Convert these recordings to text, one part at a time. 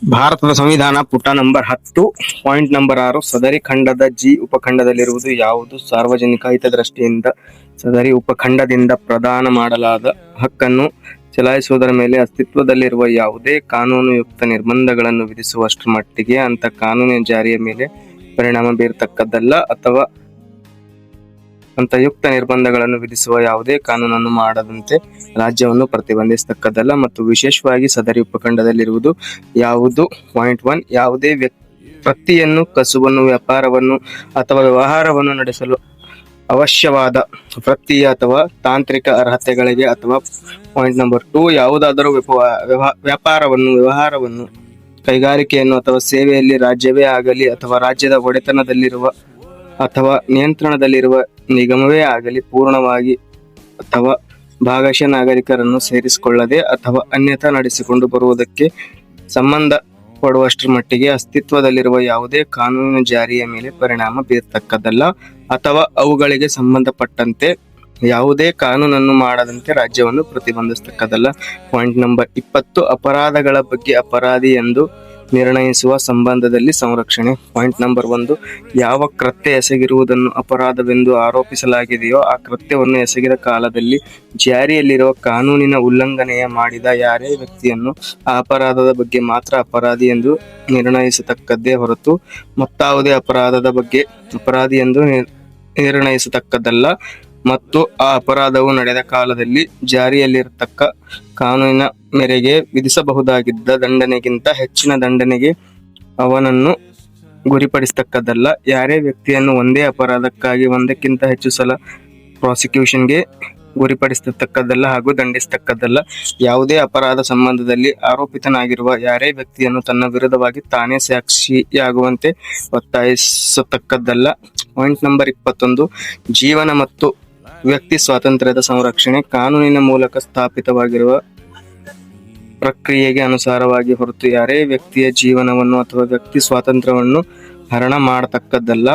ಭಾರತದ ಸಂವಿಧಾನ ಪುಟ ನಂಬರ್ 10 ಪಾಯಿಂಟ್ ನಂಬರ್ 6 ಸದರಿ ಖಂಡದ ಜಿ ಉಪಖಂಡದಲ್ಲಿರುವುದು ಯಾವುದು? ಸಾರ್ವಜನಿಕ ಹಿತದೃಷ್ಟಿಯಿಂದ ಸದರಿ ಉಪಖಂಡದಿಂದ ಪ್ರದಾನ ಮಾಡಲಾದ ಹಕ್ಕನ್ನು ಚಲಾಯಿಸುವುದರ ಮೇಲೆ ಅಸ್ತಿತ್ವದಲ್ಲಿರುವ ಯಾವುದೇ ಕಾನೂನುಯುಕ್ತ ನಿರ್ಬಂಧಗಳನ್ನು ವಿಧಿಸುವಷ್ಟರ ಮಟ್ಟಿಗೆ ಅಂತ ಕಾನೂನಿನ ಜಾರಿಯ ಮೇಲೆ ಪರಿಣಾಮ ಬೀರತಕ್ಕದ್ದಲ್ಲ ಅಥವಾ ಅಂತ ಯುಕ್ತ ನಿರ್ಬಂಧಗಳನ್ನು ವಿಧಿಸುವ ಯಾವುದೇ ಕಾನೂನನ್ನು ಮಾಡದಂತೆ ರಾಜ್ಯವನ್ನು ಪ್ರತಿಬಂಧಿಸತಕ್ಕದ್ದಲ್ಲ ಮತ್ತು ವಿಶೇಷವಾಗಿ ಸದರಿ ಉಪಖಂಡದಲ್ಲಿರುವುದು ಯಾವುದು? ಪಾಯಿಂಟ್ 1 ಯಾವುದೇ ವೃತ್ತಿಯನ್ನು, ಕಸುಬನ್ನು, ವ್ಯಾಪಾರವನ್ನು ಅಥವಾ ವ್ಯವಹಾರವನ್ನು ನಡೆಸಲು ಅವಶ್ಯವಾದ ವೃತ್ತೀಯ ಅಥವಾ ತಾಂತ್ರಿಕ ಅರ್ಹತೆಗಳಿಗೆ ಅಥವಾ ಪಾಯಿಂಟ್ ನಂಬರ್ 2 ಯಾವುದಾದರೂ ವ್ಯಾಪಾರವನ್ನು, ವ್ಯವಹಾರವನ್ನು, ಕೈಗಾರಿಕೆಯನ್ನು ಅಥವಾ ಸೇವೆಯಲ್ಲಿ ರಾಜ್ಯವೇ ಆಗಲಿ ಅಥವಾ ರಾಜ್ಯದ ಒಡೆತನದಲ್ಲಿರುವ ಅಥವಾ ನಿಯಂತ್ರಣದಲ್ಲಿರುವ ನಿಗಮವೇ ಆಗಲಿ ಪೂರ್ಣವಾಗಿ ಅಥವಾ ಭಾಗಶಃ ನಾಗರಿಕರನ್ನು ಸೇರಿಸಿಕೊಳ್ಳದೆ ಅಥವಾ ಅನ್ಯಥಾ ನಡೆಸಿಕೊಂಡು ಬರುವುದಕ್ಕೆ ಸಂಬಂಧಪಡುವಷ್ಟರ ಮಟ್ಟಿಗೆ ಅಸ್ತಿತ್ವದಲ್ಲಿರುವ ಯಾವುದೇ ಕಾನೂನಿನ ಜಾರಿಯ ಮೇಲೆ ಪರಿಣಾಮ ಬೀರತಕ್ಕದ್ದಲ್ಲ ಅಥವಾ ಅವುಗಳಿಗೆ ಸಂಬಂಧಪಟ್ಟಂತೆ ಯಾವುದೇ ಕಾನೂನನ್ನು ಮಾಡದಂತೆ ರಾಜ್ಯವನ್ನು ಪ್ರತಿಬಂಧಿಸತಕ್ಕದ್ದಲ್ಲ. ಪಾಯಿಂಟ್ ನಂಬರ್ 20 ಅಪರಾಧಗಳ ಬಗ್ಗೆ ಅಪರಾಧಿ ಎಂದು ನಿರ್ಣಯಿಸುವ ಸಂಬಂಧದಲ್ಲಿ ಸಂರಕ್ಷಣೆ. ಪಾಯಿಂಟ್ ನಂಬರ್ 1 ಯಾವ ಕೃತ್ಯ ಎಸಗಿರುವುದನ್ನು ಅಪರಾಧವೆಂದು ಆರೋಪಿಸಲಾಗಿದೆಯೋ ಆ ಕೃತ್ಯವನ್ನು ಎಸಗಿದ ಕಾಲದಲ್ಲಿ ಜಾರಿಯಲ್ಲಿರುವ ಕಾನೂನಿನ ಉಲ್ಲಂಘನೆಯ ಮಾಡಿದ ಯಾರೇ ವ್ಯಕ್ತಿಯನ್ನು ಆ ಅಪರಾಧದ ಬಗ್ಗೆ ಮಾತ್ರ ಅಪರಾಧಿ ಎಂದು ನಿರ್ಣಯಿಸತಕ್ಕದ್ದೇ ಹೊರತು ಮತ್ತಾವುದೇ ಅಪರಾಧದ ಬಗ್ಗೆ ಅಪರಾಧಿ ಎಂದು ನಿರ್ಣಯಿಸತಕ್ಕದ್ದಲ್ಲ ಮತ್ತು ಆ ಅಪರಾಧವು ನಡೆದ ಕಾಲದಲ್ಲಿ ಜಾರಿಯಲ್ಲಿರತಕ್ಕ ಕಾನೂನಿನ ಮೇರೆಗೆ ವಿಧಿಸಬಹುದಾಗಿದ್ದ ದಂಡನೆಗಿಂತ ಹೆಚ್ಚಿನ ದಂಡನೆಗೆ ಅವನನ್ನು ಗುರಿಪಡಿಸತಕ್ಕದ್ದಲ್ಲ. ಯಾರೇ ವ್ಯಕ್ತಿಯನ್ನು ಒಂದೇ ಅಪರಾಧಕ್ಕಾಗಿ ಒಂದಕ್ಕಿಂತ ಹೆಚ್ಚು ಸಲ ಪ್ರಾಸಿಕ್ಯೂಷನ್ಗೆ ಗುರಿಪಡಿಸತಕ್ಕದ್ದಲ್ಲ ಹಾಗೂ ದಂಡಿಸತಕ್ಕದ್ದಲ್ಲ. ಯಾವುದೇ ಅಪರಾಧ ಸಂಬಂಧದಲ್ಲಿ ಆರೋಪಿತನಾಗಿರುವ ಯಾರೇ ವ್ಯಕ್ತಿಯನ್ನು ತನ್ನ ವಿರುದ್ಧವಾಗಿ ತಾನೇ ಸಾಕ್ಷಿಯಾಗುವಂತೆ ಒತ್ತಾಯಿಸತಕ್ಕದ್ದಲ್ಲ. ಪಾಯಿಂಟ್ ನಂಬರ್ 21 ಜೀವನ ಮತ್ತು ವ್ಯಕ್ತಿ ಸ್ವಾತಂತ್ರ್ಯದ ಸಂರಕ್ಷಣೆ. ಕಾನೂನಿನ ಮೂಲಕ ಸ್ಥಾಪಿತವಾಗಿರುವ ಪ್ರಕ್ರಿಯೆಗೆ ಅನುಸಾರವಾಗಿ ಹೊರತು ಯಾರೇ ವ್ಯಕ್ತಿಯ ಜೀವನವನ್ನು ಅಥವಾ ವ್ಯಕ್ತಿ ಸ್ವಾತಂತ್ರ್ಯವನ್ನು ಹರಣ ಮಾಡತಕ್ಕದ್ದಲ್ಲ.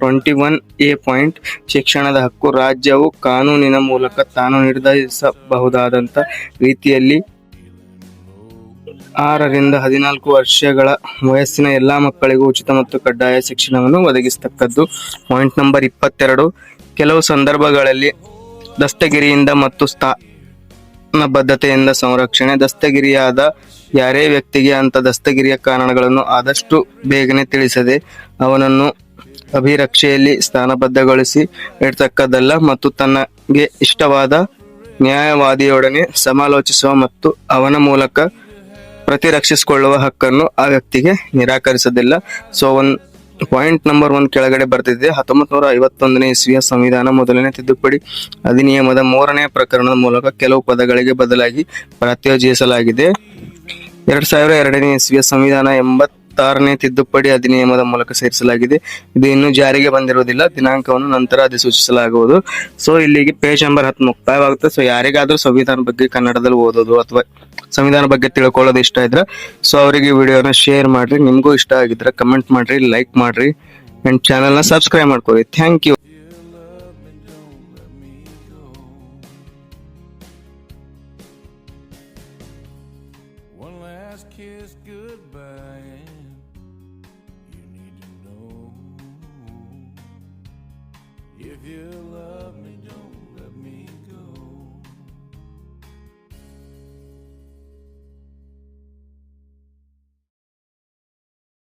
21A ಪಾಯಿಂಟ್ ಶಿಕ್ಷಣದ ಹಕ್ಕು. ರಾಜ್ಯವು ಕಾನೂನಿನ ಮೂಲಕ ತಾನು ನಿರ್ಧರಿಸಬಹುದಾದಂಥ ರೀತಿಯಲ್ಲಿ 6 ರಿಂದ 14 ವರ್ಷಗಳ ವಯಸ್ಸಿನ ಎಲ್ಲಾ ಮಕ್ಕಳಿಗೂ ಉಚಿತ ಮತ್ತು ಕಡ್ಡಾಯ ಶಿಕ್ಷಣವನ್ನು ಒದಗಿಸತಕ್ಕದ್ದು. ಪಾಯಿಂಟ್ ನಂಬರ್ 22 ಕೆಲವು ಸಂದರ್ಭಗಳಲ್ಲಿ ದಸ್ತಗಿರಿಯಿಂದ ಮತ್ತು ಸ್ಥಾನಬದ್ಧತೆಯಿಂದ ಸಂರಕ್ಷಣೆ. ದಸ್ತಗಿರಿಯಾದ ಯಾರೇ ವ್ಯಕ್ತಿಗೆ ಅಂತ ದಸ್ತಗಿರಿಯ ಕಾರಣಗಳನ್ನು ಆದಷ್ಟು ಬೇಗನೆ ತಿಳಿಸದೆ ಅವನನ್ನು ಅಭಿರಕ್ಷೆಯಲ್ಲಿ ಸ್ಥಾನಬದ್ಧಗೊಳಿಸಿ ಇಡತಕ್ಕದ್ದಲ್ಲ ಮತ್ತು ತನಗೆ ಇಷ್ಟವಾದ ನ್ಯಾಯವಾದಿಯೊಡನೆ ಸಮಾಲೋಚಿಸುವ ಮತ್ತು ಅವನ ಮೂಲಕ ಪ್ರತಿರಕ್ಷಿಸಿಕೊಳ್ಳುವ ಹಕ್ಕನ್ನು ಆ ವ್ಯಕ್ತಿಗೆ ನಿರಾಕರಿಸದಿಲ್ಲ. ಸೊ ಪಾಯಿಂಟ್ ನಂಬರ್ 1 ಕೆಳಗಡೆ ಬರ್ತಿದೆ. 1951ನೇ ಇಸ್ವಿಯ ಸಂವಿಧಾನ ಮೊದಲನೇ ತಿದ್ದುಪಡಿ ಅಧಿನಿಯಮದ 3ನೇ ಪ್ರಕರಣದ ಮೂಲಕ ಕೆಲವು ಪದಗಳಿಗೆ ಬದಲಾಗಿ ಪ್ರತ್ಯೋಜಿಸಲಾಗಿದೆ. 2002ನೇ ಇಸ್ವಿಯ ಸಂವಿಧಾನ 86ನೇ ತಿದ್ದುಪಡಿ ಅಧಿನಿಯಮದ ಮೂಲಕ ಸೇರಿಸಲಾಗಿದೆ. ಇದು ಇನ್ನೂ ಜಾರಿಗೆ ಬಂದಿರುವುದಿಲ್ಲ. ದಿನಾಂಕವನ್ನು ನಂತರ ಅಧಿಸೂಚಿಸಲಾಗುವುದು. ಸೊ ಇಲ್ಲಿಗೆ ಪೇಜ್ ನಂಬರ್ 10 ಮುಕ್ತಾಯವಾಗುತ್ತೆ. ಸೊ ಯಾರಿಗಾದ್ರೂ ಸಂವಿಧಾನ ಬಗ್ಗೆ ಕನ್ನಡದಲ್ಲಿ ಓದೋದು ಅಥವಾ ಸಂವಿಧಾನ ಬಗ್ಗೆ ತಿಳ್ಕೊಳ್ಳೋದು ಇಷ್ಟ ಇದ್ರೆ ಸೊ ಅವರಿಗೆ ವಿಡಿಯೋನ ಶೇರ್ ಮಾಡ್ರಿ. ನಿಮಗೂ ಇಷ್ಟ ಆಗಿದ್ರೆ ಕಮೆಂಟ್ ಮಾಡ್ರಿ, ಲೈಕ್ ಮಾಡ್ರಿ ಅಂಡ್ ಚಾನೆಲ್ನ ಸಬ್ಸ್ಕ್ರೈಬ್ ಮಾಡ್ಕೊಳ್ಳಿ. Thank you. One last kiss goodbye, you need to know if you love me.